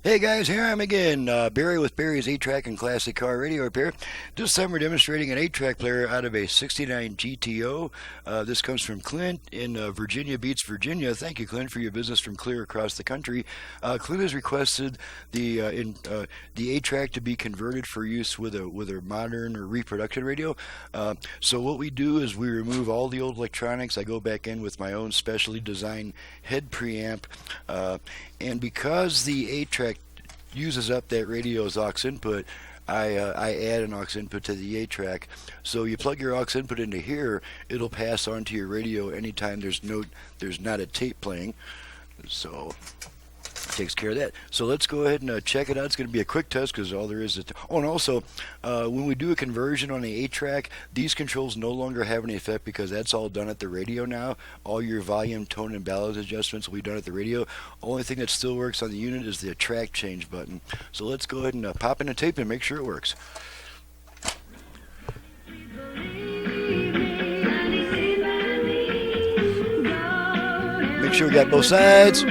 Hey guys, here I am again, Barry with Barry's 8-track and classic car radio repair. This time we're demonstrating an 8-track player out of a '69 GTO. This comes from Clint in Virginia Beach, Virginia. Thank you, Clint, for your business from clear across the country. Clint has requested the 8-track to be converted for use with a modern or reproduction radio. So what we do is we remove all the old electronics. I go back in with my own specially designed head preamp, and because the 8-track uses up that radio's aux input, I add an aux input to the 8-track. So you plug your aux input into here, it'll pass on to your radio anytime there's not a tape playing. So takes care of that. So let's go ahead and check it out. It's going to be a quick test because all there is. Oh, and also, when we do a conversion on the 8-track, these controls no longer have any effect because that's all done at the radio now. All your volume, tone, and balance adjustments will be done at the radio. Only thing that still works on the unit is the track change button. So let's go ahead and pop in the tape and make sure it works. Make sure we got both sides.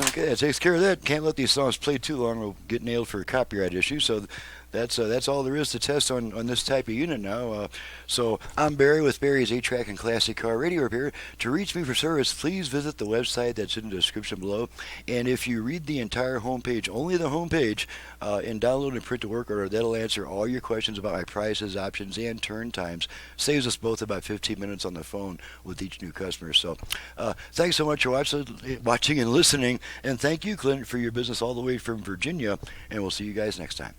Okay, that takes care of that. Can't let these songs play too long; we'll get nailed for a copyright issue. So that's all there is to test on this type of unit now. So I'm Barry with Barry's 8-track and classic car radio repair. To reach me for service, please visit the website that's in the description below. And if you read the entire homepage, only the homepage, and download and print the work order, that'll answer all your questions about my prices, options, and turn times. Saves us both about 15 minutes on the phone with each new customer. So thanks so much for watching and listening. And thank you, Clint, for your business all the way from Virginia. And we'll see you guys next time.